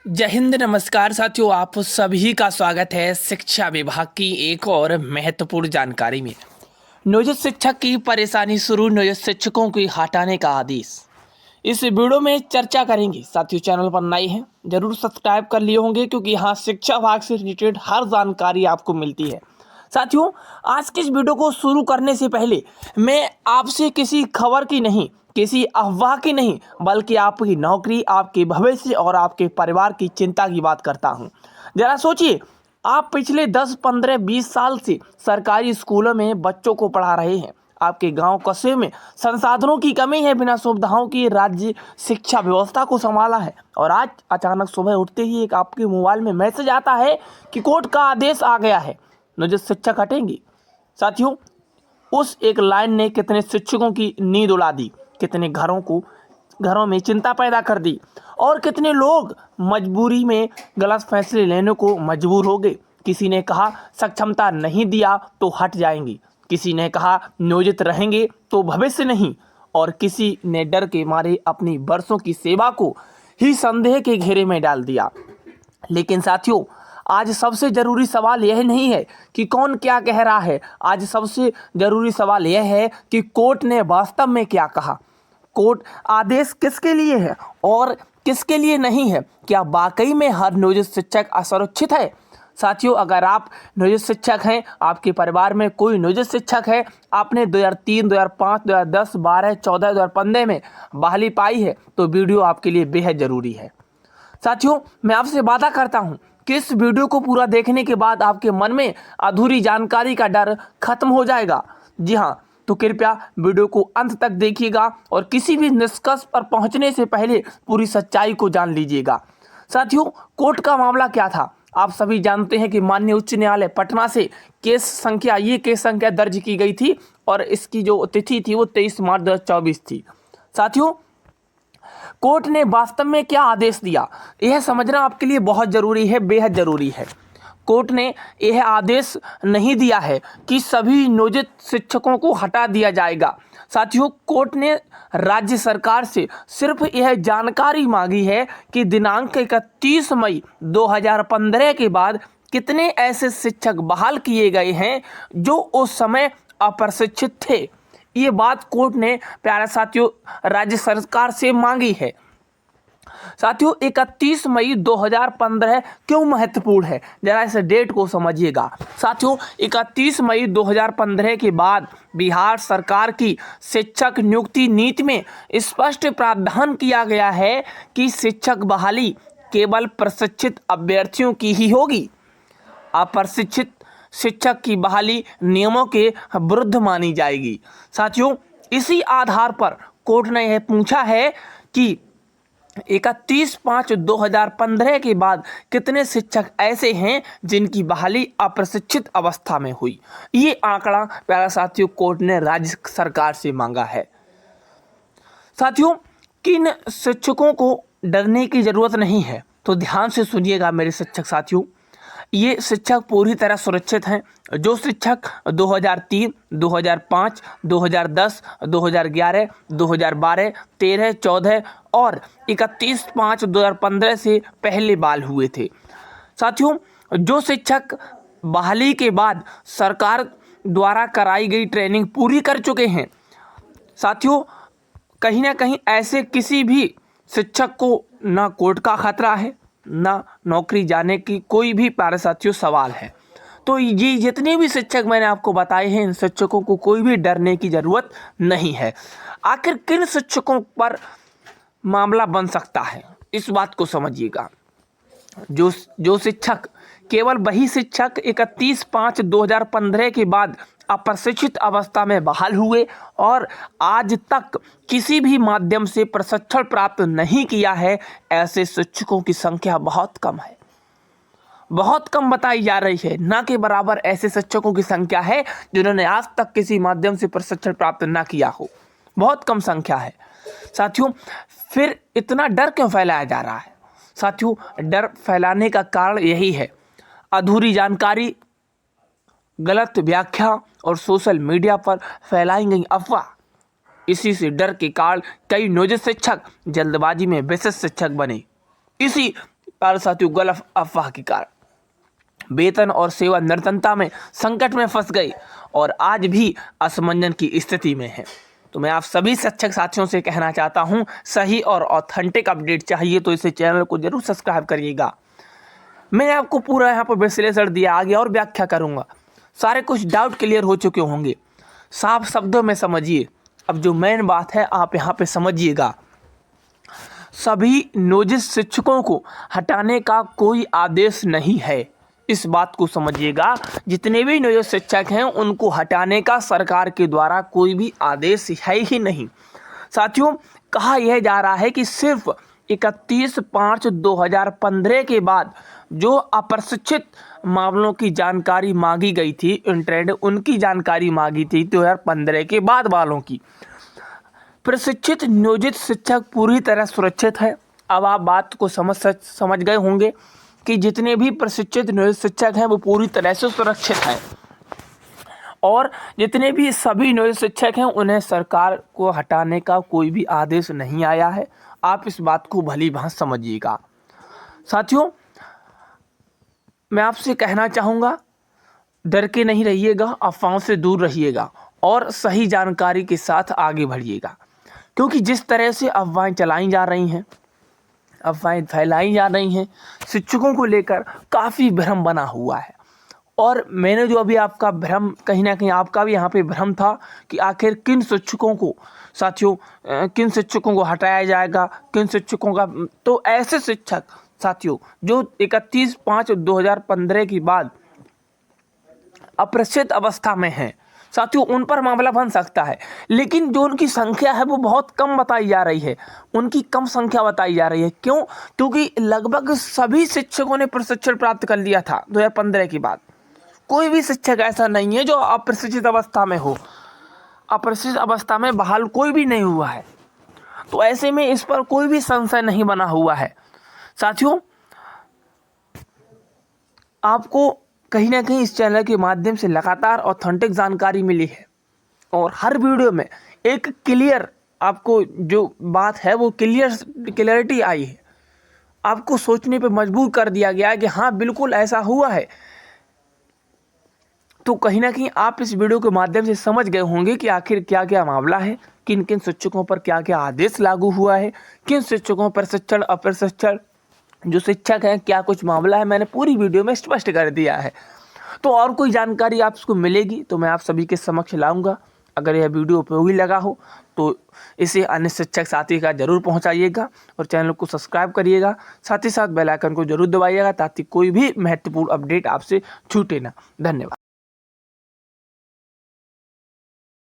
जय हिंद, नमस्कार साथियों। आप सभी का स्वागत है शिक्षा विभाग की एक और महत्वपूर्ण जानकारी में। नियोजित शिक्षक की परेशानी शुरू, नियोजित शिक्षकों की हटाने का आदेश। इस वीडियो में चर्चा करेंगे। साथियों, चैनल पर नए हैं जरूर सब्सक्राइब कर लिए होंगे, क्योंकि यहाँ शिक्षा विभाग से रिलेटेड हर जानकारी आपको मिलती है। साथियों, आज के इस वीडियो को शुरू करने से पहले मैं आपसे किसी खबर की नहीं, किसी अफवाह की नहीं, बल्कि आपकी नौकरी, आपके भविष्य और आपके परिवार की चिंता की बात करता हूं। जरा सोचिए, आप पिछले 10, 15, 20 साल से सरकारी स्कूलों में बच्चों को पढ़ा रहे हैं। आपके गांव कस्बे में संसाधनों की कमी है, बिना सुविधाओं की राज्य शिक्षा व्यवस्था को संभाला है, और आज अचानक सुबह उठते ही एक आपके मोबाइल में मैसेज आता है कि कोर्ट का आदेश आ गया है, नियोजित शिक्षक हटेंगे। साथियों, उस एक लाइन ने कितने शिक्षकों की नींद उड़ा दी, कितने घरों में चिंता पैदा कर दी, और कितने लोग मजबूरी में गलत फैसले लेने को मजबूर हो गए। किसी ने कहा सक्षमता नहीं दिया तो हट जाएंगी, किसी ने कहा नियोजित रहेंगे तो भविष्य नहीं, और किसी ने डर के मारे अपनी बरसों की सेवा को ही संदेह के घेरे में डाल दिया। लेकिन साथियों, आज सबसे जरूरी सवाल यह नहीं है कि कौन क्या कह रहा है, आज सबसे जरूरी सवाल यह है कि कोर्ट ने वास्तव में क्या कहा। कोर्ट आदेश किसके लिए है और किसके लिए नहीं है? क्या वाकई में हर नियोजित शिक्षक असुरक्षित है? साथियों, अगर आप नियोजित शिक्षक हैं, आपके परिवार में कोई नियोजित शिक्षक है, आपने 2003, 2005, 2010, 12, 14, 2015 में बहाली पाई है, तो वीडियो आपके लिए बेहद जरूरी है। साथियों, मैं आपसे वादा करता हूं कि इस वीडियो को पूरा देखने के बाद आपके मन में अधूरी जानकारी का डर खत्म हो जाएगा। जी हाँ, तो कृपया वीडियो को अंत तक देखिएगा और किसी भी निष्कर्ष पर पहुंचने से पहले पूरी सच्चाई को जान लीजिएगा। साथियों, कोर्ट का मामला क्या था? आप सभी जानते हैं कि माननीय उच्च न्यायालय पटना से केस संख्या दर्ज की गई थी, और इसकी जो तिथि थी वो 23 मार्च 2024 थी। साथियों, कोर्ट ने वास्तव में क्या आदेश दिया, यह समझना आपके लिए बहुत जरूरी है, बेहद जरूरी है। कोर्ट ने यह आदेश नहीं दिया है कि सभी नियोजित शिक्षकों को हटा दिया जाएगा। साथियों, कोर्ट ने राज्य सरकार से सिर्फ यह जानकारी मांगी है कि दिनांक 31 मई 2015 के बाद कितने ऐसे शिक्षक बहाल किए गए हैं जो उस समय अप्रशिक्षित थे। ये बात कोर्ट ने प्यारे साथियों राज्य सरकार से मांगी है। साथियों, 31 मई 2015 क्यों महत्वपूर्ण है, जरा इस डेट को समझिएगा। साथियों, 31 मई 2015 के बाद बिहार सरकार की शिक्षक नियुक्ति नीति में स्पष्ट प्रावधान किया गया है कि शिक्षक बहाली केवल प्रशिक्षित अभ्यर्थियों की ही होगी। अप्रशिक्षित शिक्षक की बहाली नियमों के विरुद्ध मानी जाएगी। साथियों, इसी आधार पर कोर्ट ने यह पूछा है कि 31/5/2015 के बाद कितने शिक्षक ऐसे हैं जिनकी बहाली अप्रशिक्षित अवस्था में हुई। ये आंकड़ा प्यारा साथियों कोर्ट ने राज्य सरकार से मांगा है। साथियों, किन शिक्षकों को डरने की जरूरत नहीं है, तो ध्यान से सुनिएगा मेरे शिक्षक साथियों। ये शिक्षक पूरी तरह सुरक्षित हैं। जो शिक्षक 2003, 2005, 2010, 2011, 2012, 13, 14 और 31/5/2015 से पहले बहाल हुए थे। साथियों, जो शिक्षक बहाली के बाद सरकार द्वारा कराई गई ट्रेनिंग पूरी कर चुके हैं, साथियों कहीं ना कहीं ऐसे किसी भी शिक्षक को ना कोर्ट का खतरा है, ना नौकरी जाने की कोई भी प्यारे साथियों सवाल है। तो ये जितने भी शिक्षक मैंने आपको बताए हैं, इन शिक्षकों को कोई भी डरने की जरूरत नहीं है। आखिर किन शिक्षकों पर मामला बन सकता है, इस बात को समझिएगा। जो शिक्षक, केवल वही शिक्षक 31/5/2015 के बाद अप्रशिक्षित अवस्था में बहाल हुए और आज तक किसी भी माध्यम से प्रशिक्षण प्राप्त नहीं किया है, ऐसे शिक्षकों की संख्या बहुत कम है, बहुत कम बताई जा रही है। ना के बराबर ऐसे शिक्षकों की संख्या है जिन्होंने आज तक किसी माध्यम से प्रशिक्षण प्राप्त ना किया हो, बहुत कम संख्या है। साथियों, फिर इतना डर क्यों फैलाया जा रहा है? साथियों, डर फैलाने का कारण यही है, अधूरी जानकारी, गलत व्याख्या और सोशल मीडिया पर फैलाई गई अफवाह। इसी से डर के कारण कई नियोजित शिक्षक जल्दबाजी में विशिष्ट शिक्षक बने। इसी साथियों गलत अफवाह के कारण वेतन और सेवा निरंतरता में संकट में फंस गई और आज भी असमंजस की स्थिति में है। तो मैं आप सभी शिक्षक साथियों से कहना चाहता हूं, सही और ऑथेंटिक अपडेट चाहिए तो इसे चैनल को जरूर सब्सक्राइब करिएगा। मैंने आपको पूरा यहाँ पर विश्लेषण दिया, आगे और व्याख्या करूंगा। सारे कुछ डाउट क्लियर हो चुके होंगे। साफ शब्दों में समझिए। अब जो मेन बात है आप यहाँ पे समझिएगा। सभी नियोजित शिक्षकों को हटाने का कोई आदेश नहीं है, इस बात को समझिएगा। जितने भी नियोजित शिक्षक हैं उनको हटाने का सरकार के द्वारा कोई भी आदेश है ही नहीं। साथियों, कहा यह जा रहा है कि सिर्फ 31/5/2015 के बाद जो अप्रशिक्षित मामलों की जानकारी मांगी गई थी, इंटरेंड उनकी जानकारी मांगी थी 2015 के बाद वालों की। प्रशिक्षित नियोजित शिक्षक पूरी तरह सुरक्षित है। अब आप बात को समझ गए होंगे कि जितने भी प्रशिक्षित नियोजित शिक्षक हैं वो पूरी तरह से सुरक्षित हैं और जितने भी सभी नियोजित शिक्षक हैं उन्हें सरकार को हटाने का कोई भी आदेश नहीं आया है। आप इस बात को भली भांति समझिएगा। साथियों, मैं आपसे कहना चाहूँगा, डर के नहीं रहिएगा, अफवाहों से दूर रहिएगा और सही जानकारी के साथ आगे बढ़िएगा। क्योंकि जिस तरह से अफवाहें चलाई जा रही हैं, अफवाहें फैलाई जा रही हैं, शिक्षकों को लेकर काफ़ी भ्रम बना हुआ है। और मैंने जो अभी आपका भ्रम, कहीं ना कहीं आपका भी यहाँ पे भ्रम था कि आखिर किन शिक्षकों को, साथियों, किन शिक्षकों को हटाया जाएगा, किन शिक्षकों का, तो ऐसे शिक्षक साथियों जो 31/5/2015 के बाद अप्रशिक्षित अवस्था में हैं, साथियों उन पर मामला बन सकता है। लेकिन जो उनकी संख्या है वो बहुत कम बताई जा रही है, उनकी कम संख्या बताई जा रही है। क्यों? क्योंकि लगभग सभी शिक्षकों ने प्रशिक्षण प्राप्त कर लिया था 2015 के बाद। कोई भी शिक्षक ऐसा नहीं है जो अप्रशिक्षित अवस्था में हो। अप्रशिक्षित अवस्था में बहाल कोई भी नहीं हुआ है। तो ऐसे में इस पर कोई भी संशय नहीं बना हुआ है। साथियों, आपको कहीं ना कहीं इस चैनल के माध्यम से लगातार ऑथेंटिक जानकारी मिली है और हर वीडियो में एक क्लियर, आपको जो बात है वो क्लियरिटी आई है। आपको सोचने पे मजबूर कर दिया गया है कि हाँ बिल्कुल ऐसा हुआ है। तो कहीं ना कहीं आप इस वीडियो के माध्यम से समझ गए होंगे कि आखिर क्या क्या मामला है, किन किन शिक्षकों पर क्या क्या आदेश लागू हुआ है, किन शिक्षकों पर प्रशिक्षण अप्रशिक्षण जो शिक्षक हैं क्या कुछ मामला है। मैंने पूरी वीडियो में स्पष्ट कर दिया है। तो और कोई जानकारी आपको मिलेगी तो मैं आप सभी के समक्ष लाऊंगा। अगर यह वीडियो उपयोगी लगा हो तो इसे अन्य शिक्षक साथी का जरूर पहुंचाइएगा और चैनल को सब्सक्राइब करिएगा। साथ ही साथ बेल आइकन को जरूर दबाइएगा ताकि कोई भी महत्वपूर्ण अपडेट आपसे छूटे ना। धन्यवाद।